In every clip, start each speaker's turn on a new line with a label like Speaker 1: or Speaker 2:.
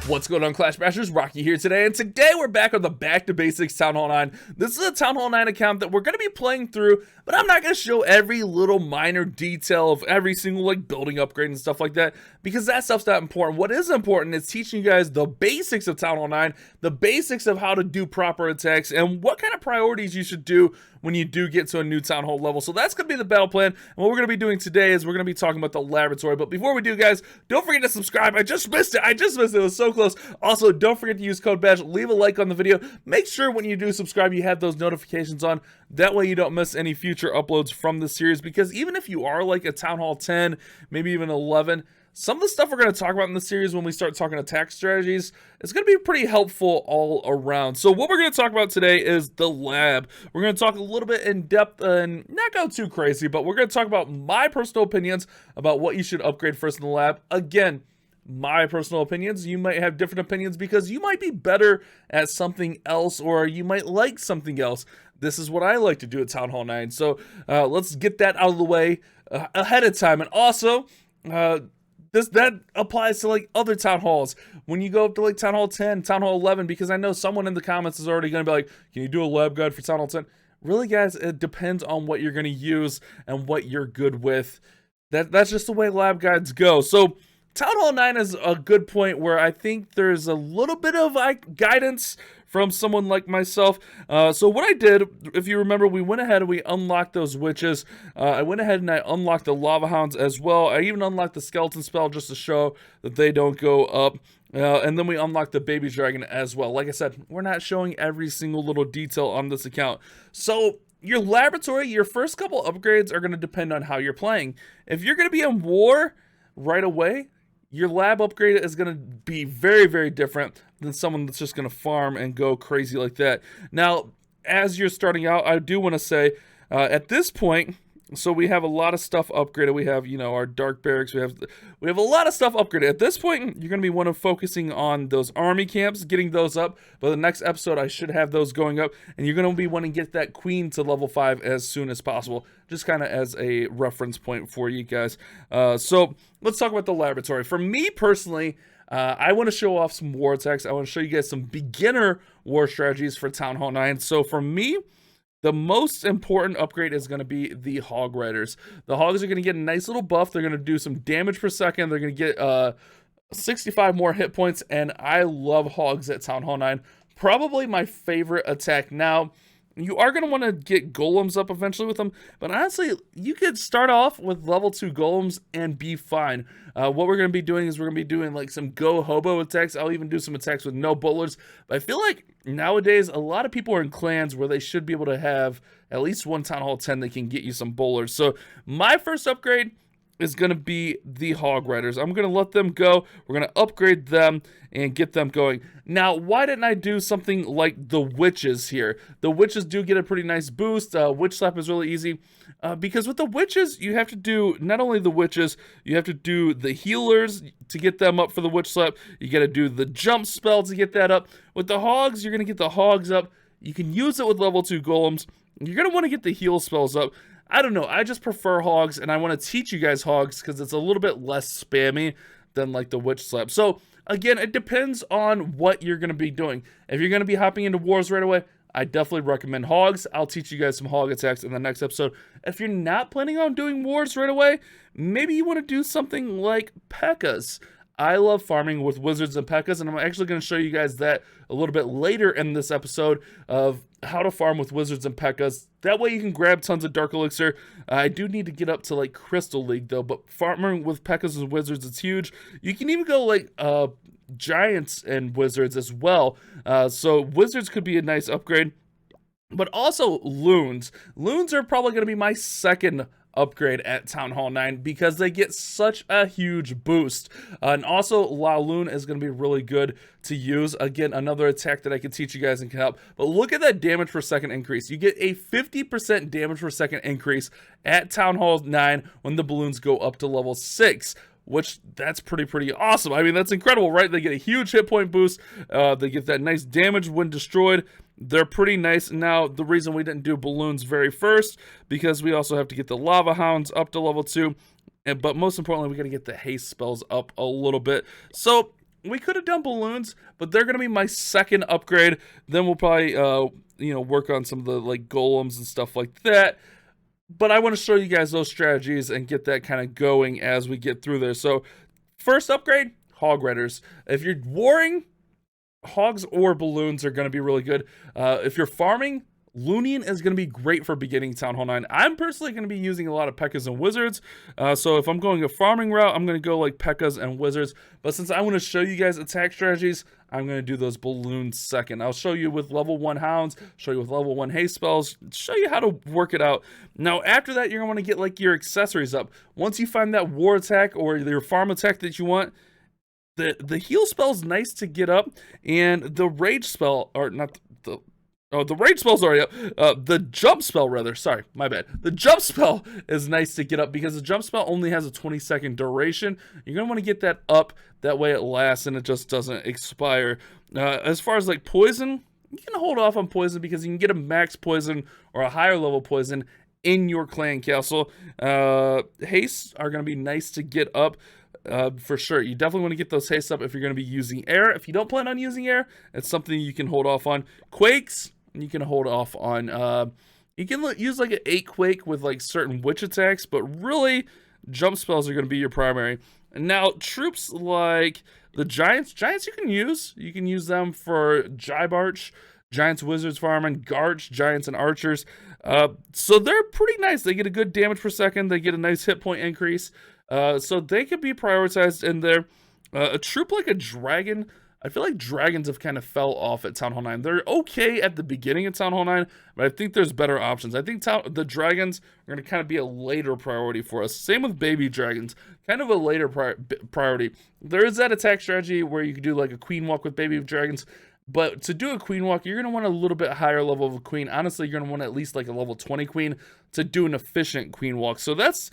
Speaker 1: What's going on, Clash Bashers? Rocky here today, and today we're back on the Back to Basics Town Hall 9. This is a Town Hall 9 account that we're going to be playing through, but I'm not going to show every little minor detail of every single building upgrade and stuff like that, because that stuff's not important. What is important is teaching you guys the basics of Town Hall 9, the basics of how to do proper attacks, and what kind of priorities you should do when you do get to a new Town Hall level. So that's going to be the battle plan, and what we're going to be doing today is we're going to be talking about the laboratory. But before we do, guys, don't forget to subscribe. I just missed it. It was so close. Also, don't forget to use code BASH. Leave a like on the video. Make sure when you do subscribe, you have those notifications on. That way you don't miss any future uploads from the series, because even if you are like a Town Hall 10, maybe even 11, some of the stuff we're going to talk about in the series when we start talking attack strategies, it's going to be pretty helpful all around. So what we're going to talk about today is the lab. We're going to talk a little bit in depth and not go too crazy, but we're going to talk about my personal opinions about what you should upgrade first in the lab. Again, my personal opinions. You might have different opinions because you might be better at something else, or you might like something else. This is what I like to do at Town Hall 9. So let's get that out of the way ahead of time. And also, that applies to other town halls. When you go up to Town Hall 10, Town Hall 11, because I know someone in the comments is already going to be like, can you do a lab guide for Town Hall 10? Really, guys, it depends on what you're going to use and what you're good with. That's just the way lab guides go. So Town Hall 9 is a good point where I think there's a little bit of guidance from someone like myself. So what I did, if you remember, we went ahead and we unlocked those witches. I went ahead and I unlocked the lava hounds as well. I even unlocked the skeleton spell just to show that they don't go up. And then we unlocked the baby dragon as well. Like I said, we're not showing every single little detail on this account. So your laboratory, your first couple upgrades are going to depend on how you're playing. If you're going to be in war right away, your lab upgrade is going to be very, very different than someone that's just going to farm and go crazy like that. Now, as you're starting out, I do want to say, at this point, so we have a lot of stuff upgraded. We have, our dark barracks. We have a lot of stuff upgraded. At this point, you're going to be focusing on those army camps, getting those up. But the next episode, I should have those going up. And you're going to be wanting to get that queen to level 5 as soon as possible. Just kind of as a reference point for you guys. So let's talk about the laboratory. For me personally, I want to show off some war attacks. I want to show you guys some beginner war strategies for Town Hall 9. So for me, the most important upgrade is going to be the Hog Riders. The Hogs are going to get a nice little buff. They're going to do some damage per second. They're going to get 65 more hit points, and I love Hogs at Town Hall 9. Probably my favorite attack. Now, you are going to want to get golems up eventually with them, but honestly, you could start off with level 2 golems and be fine. What we're going to be doing is we're going to be doing some go hobo attacks. I'll even do some attacks with no bullets, but I feel like nowadays a lot of people are in clans where they should be able to have at least one Town Hall 10 that can get you some bowlers. So my first upgrade is going to be the Hog Riders. I'm going to let them go. We're going to upgrade them and get them going. Now, why didn't I do something like the Witches here? The Witches do get a pretty nice boost. Witch Slap is really easy because with the Witches, you have to do not only the Witches, you have to do the healers to get them up for the Witch Slap. You got to do the jump spell to get that up. With the Hogs, you're going to get the Hogs up. You can use it with level 2 golems. You're going to want to get the heal spells up. I don't know, I just prefer Hogs, and I want to teach you guys Hogs because it's a little bit less spammy than the Witch Slap. So, again, it depends on what you're going to be doing. If you're going to be hopping into wars right away, I definitely recommend Hogs. I'll teach you guys some Hog attacks in the next episode. If you're not planning on doing wars right away, maybe you want to do something like P.E.K.K.A.s. I love farming with wizards and P.E.K.K.A.s, and I'm actually going to show you guys that a little bit later in this episode of how to farm with wizards and P.E.K.K.A.s. That way you can grab tons of dark elixir. I do need to get up to Crystal League though, but farming with P.E.K.K.A.s and wizards, it's huge. You can even go giants and wizards as well. So wizards could be a nice upgrade, but also loons. Loons are probably going to be my second upgrade at Town Hall 9 because they get such a huge boost. And also La Lune is going to be really good to use. Again, another attack that I can teach you guys and can help. But look at that damage per second increase. You get a 50% damage per second increase at Town Hall 9 when the balloons go up to level 6. Which, that's pretty awesome. I mean, that's incredible, right? They get a huge hit point boost. They get that nice damage when destroyed. They're pretty nice. Now, the reason we didn't do balloons very first, because we also have to get the lava hounds up to level 2. But most importantly, we got to get the haste spells up a little bit. So, we could have done balloons, but they're gonna be my second upgrade. Then we'll probably work on some of the like golems and stuff like that. But I want to show you guys those strategies and get that kind of going as we get through there. So first upgrade, hog riders. If you're warring, hogs or balloons are going to be really good. If you're farming, Looning is going to be great for beginning Town Hall 9. I'm personally going to be using a lot of P.E.K.K.A.s and Wizards. So if I'm going a farming route, I'm going to go like P.E.K.K.A.s and Wizards. But since I want to show you guys attack strategies, I'm going to do those balloons second. I'll show you with level 1 hounds, show you with level 1 haste spells, show you how to work it out. Now after that, you're going to want to get like your accessories up. Once you find that war attack or your farm attack that you want, the heal spell is nice to get up, and the rage spell, or not the the rage spell's already up. The jump spell, rather. Sorry, my bad. The jump spell is nice to get up because the jump spell only has a 20-second duration. You're going to want to get that up. That way it lasts and it just doesn't expire. As far as like poison, you can hold off on poison because you can get a max poison or a higher level poison in your clan castle. Hastes are going to be nice to get up. For sure, you definitely want to get those hastes up if you're going to be using air. If you don't plan on using air, it's something you can hold off on. Quakes, you can hold off on. You can use like an 8 quake with like certain witch attacks, but really jump spells are going to be your primary. And now troops like the giants you can use them for Jibe Arch, giants, wizards, firemen, guards, giants, and archers. So they're pretty nice. They get a good damage per second. They get a nice hit point increase. So they could be prioritized in there. A troop like a dragon, I feel like dragons have kind of fell off at Town Hall 9. They're okay at the beginning of Town Hall 9, but I think there's better options. I think the dragons are going to kind of be a later priority for us. Same with baby dragons, kind of a later priority. There is that attack strategy where you could do like a queen walk with baby dragons, but to do a queen walk, you're going to want a little bit higher level of a queen. Honestly, you're going to want at least like a level 20 queen to do an efficient queen walk. So that's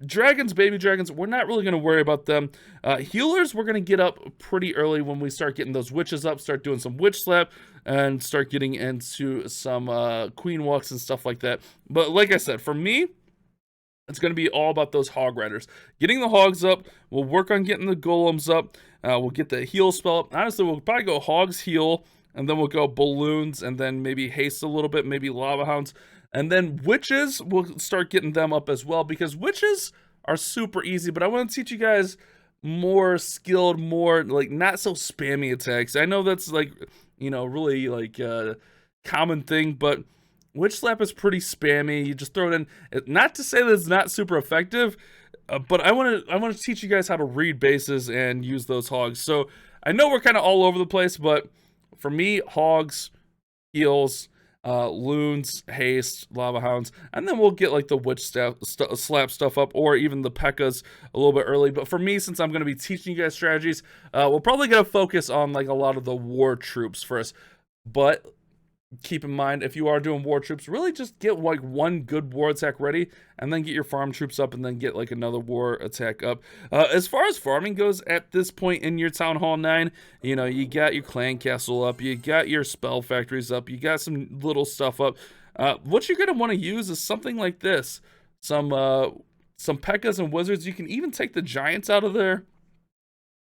Speaker 1: dragons, baby dragons. We're not really going to worry about them. Healers, we're going to get up pretty early when we start getting those witches up, start doing some witch slap, and start getting into some queen walks and stuff like that. But like I said, for me, it's going to be all about those hog riders. Getting the hogs up, we'll work on getting the golems up, we'll get the heal spell up. Honestly, we'll probably go hogs, heal, and then we'll go balloons, and then maybe haste a little bit, maybe lava hounds. And then witches, we'll start getting them up as well, because witches are super easy, but I want to teach you guys more skilled, more like not so spammy attacks. I know that's like, really like common thing, but witch slap is pretty spammy. You just throw it in. Not to say that it's not super effective, but I want to teach you guys how to read bases and use those hogs. So I know we're kind of all over the place, but for me, hogs, heals, loons, haste, lava hounds, and then we'll get like the witch slap stuff up, or even the P.E.K.K.A.s a little bit early. But for me, since I'm going to be teaching you guys strategies, we're probably going to focus on like a lot of the war troops first. But keep in mind, if you are doing war troops, really just get like one good war attack ready, and then get your farm troops up, and then get like another war attack up. As far as farming goes, at this point in your Town Hall 9, you got your clan castle up, you got your spell factories up, you got some little stuff up. What you're going to want to use is something like this. Some P.E.K.K.A.s and wizards. You can even take the giants out of there.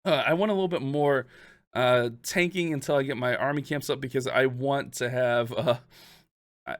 Speaker 1: I want a little bit more tanking until I get my army camps up, because I want to have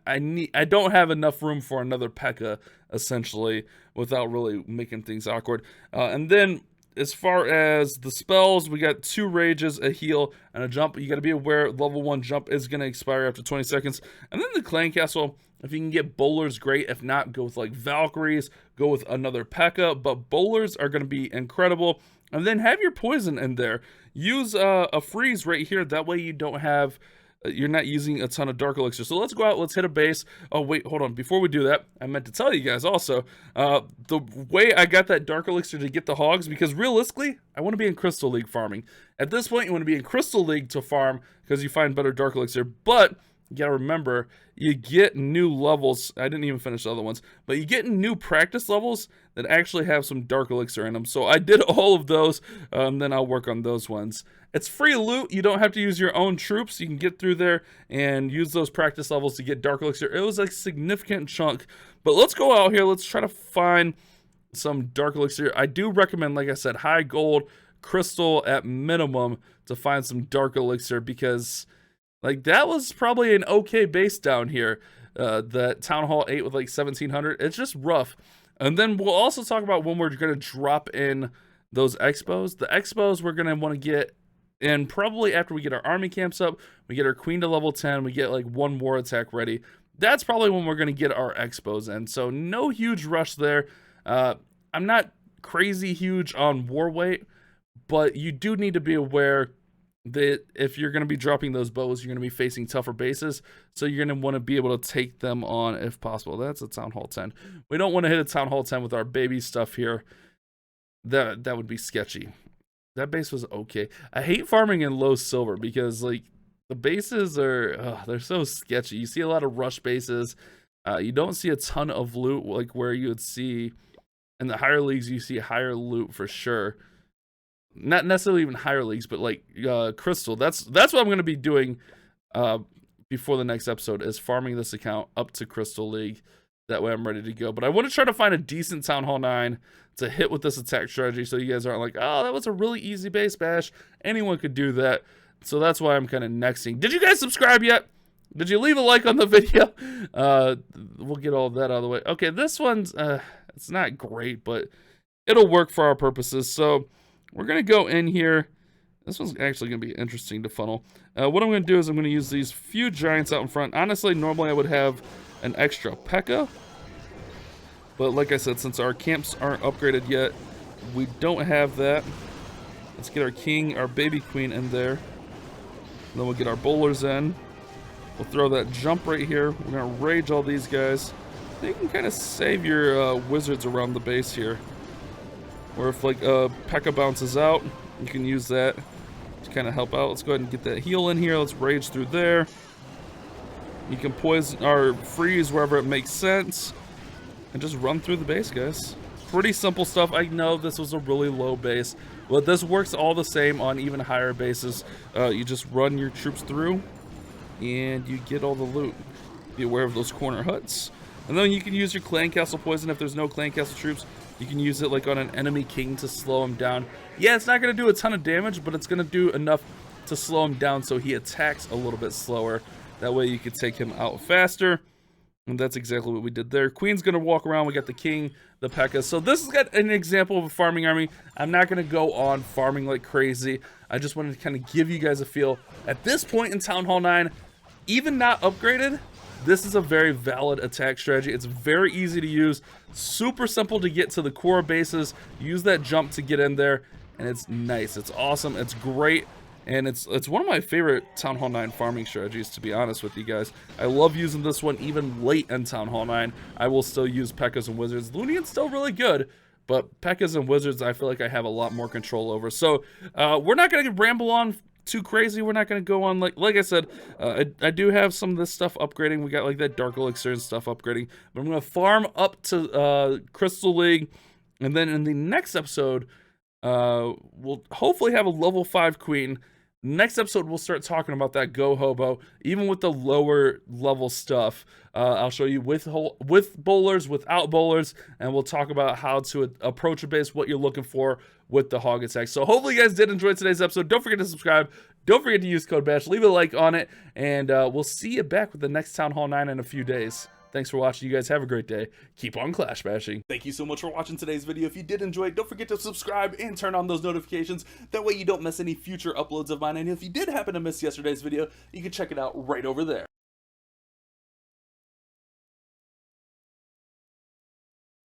Speaker 1: I don't have enough room for another P.E.K.K.A. essentially, without really making things awkward. And then as far as the spells, we got 2 rages, a heal, and a jump. You got to be aware level 1 jump is going to expire after 20 seconds. And then the clan castle, if you can get bowlers, great. If not, go with like Valkyries, go with another P.E.K.K.A. But bowlers are going to be incredible. And then have your poison in there. Use a freeze right here. That way you don't have, you're not using a ton of dark elixir. So let's go out, let's hit a base. Oh wait, hold on. Before we do that, I meant to tell you guys also, the way I got that dark elixir to get the hogs, because realistically, I want to be in Crystal League farming. At this point, you want to be in Crystal League to farm, because you find better dark elixir. But you gotta remember, you get new levels. I didn't even finish the other ones, but you get new practice levels that actually have some dark elixir in them. So I did all of those, then I'll work on those ones. It's free loot. You don't have to use your own troops. You can get through there and use those practice levels to get dark elixir. It was a significant chunk, but let's go out here. Let's try to find some dark elixir. I do recommend, like I said, high gold, crystal at minimum to find some dark elixir, because like that was probably an okay base down here. The Town Hall 8 with like 1700, it's just rough. And then we'll also talk about when we're going to drop in those expos. The expos we're going to want to get in probably after we get our army camps up, we get our queen to level 10, we get like 1 war attack ready. That's probably when we're going to get our expos in. So no huge rush there. I'm not crazy huge on war weight, but you do need to be aware that if you're going to be dropping those bows, you're going to be facing tougher bases, so you're going to want to be able to take them on if possible. That's a Town Hall 10. We don't want to hit a Town Hall 10 with our baby stuff here. That would be sketchy. That base was okay. I hate farming in low silver because like the bases are they're so sketchy. You see a lot of rush bases. You don't see a ton of loot like where you would see in the higher leagues. You see higher loot for sure. Not necessarily even higher leagues, but like crystal. That's what I'm going to be doing before the next episode, is farming this account up to Crystal League. That way I'm ready to go. But I want to try to find a decent Town Hall 9 to hit with this attack strategy, so you guys aren't like, oh, that was a really easy base bash. Anyone could do that. So that's why I'm kind of nexting. Did you guys subscribe yet? Did you leave a like on the video? We'll get all that out of the way. Okay, this one's it's not great, but it'll work for our purposes. So we're going to go in here. This one's actually going to be interesting to funnel. What I'm going to do is I'm going to use these few giants out in front. Honestly, normally I would have an extra P.E.K.K.A. But like I said, since our camps aren't upgraded yet, we don't have that. Let's get our king, our baby queen in there. And then we'll get our bowlers in. We'll throw that jump right here. We're going to rage all these guys. You can kind of save your wizards around the base here. Or if like P.E.K.K.A. bounces out, you can use that to kind of help out. Let's go ahead and get that heal in here. Let's rage through there. You can poison or freeze wherever it makes sense. And just run through the base, guys. Pretty simple stuff. I know this was a really low base, but this works all the same on even higher bases. You just run your troops through, and you get all the loot. Be aware of those corner huts. And then you can use your clan castle poison if there's no clan castle troops. You can use it like on an enemy king to slow him down. Yeah, it's not going to do a ton of damage, but it's going to do enough to slow him down so he attacks a little bit slower. That way you can take him out faster. And that's exactly what we did there. Queen's going to walk around. We got the king, the P.E.K.K.A. So this is got an example of a farming army. I'm not going to go on farming like crazy. I just wanted to kind of give you guys a feel. At this point in Town Hall 9, even not upgraded, this is a very valid attack strategy. It's very easy to use, super simple to get to the core bases. Use that jump to get in there, and it's nice. It's awesome. It's great, and it's one of my favorite Town Hall 9 farming strategies, to be honest with you guys. I love using this one even late in Town Hall 9. I will still use P.E.K.K.A.s and Wizards. Lunian's still really good, but P.E.K.K.A.s and Wizards I feel like I have a lot more control over. So we're not going to ramble on too crazy. We're not going to go on like I said, I do have some of this stuff upgrading. We got like that dark elixir and stuff upgrading, but I'm going to farm up to Crystal League, and then in the next episode we'll hopefully have a level 5 queen. Next episode we'll start talking about that go hobo, even with the lower level stuff. I'll show you with bowlers, without bowlers, and we'll talk about how to approach a base, what you're looking for with the hog attack. So hopefully you guys did enjoy today's episode. Don't forget to subscribe. Don't forget to use code BASH. Leave a like on it, and we'll see you back with the next Town Hall 9 in a few days. Thanks for watching. You guys have a great day. Keep on clash bashing. Thank you so much for watching today's video. If you did enjoy it, don't forget to subscribe and turn on those notifications. That way you don't miss any future uploads of mine. And if you did happen to miss yesterday's video, you can check it out right over there.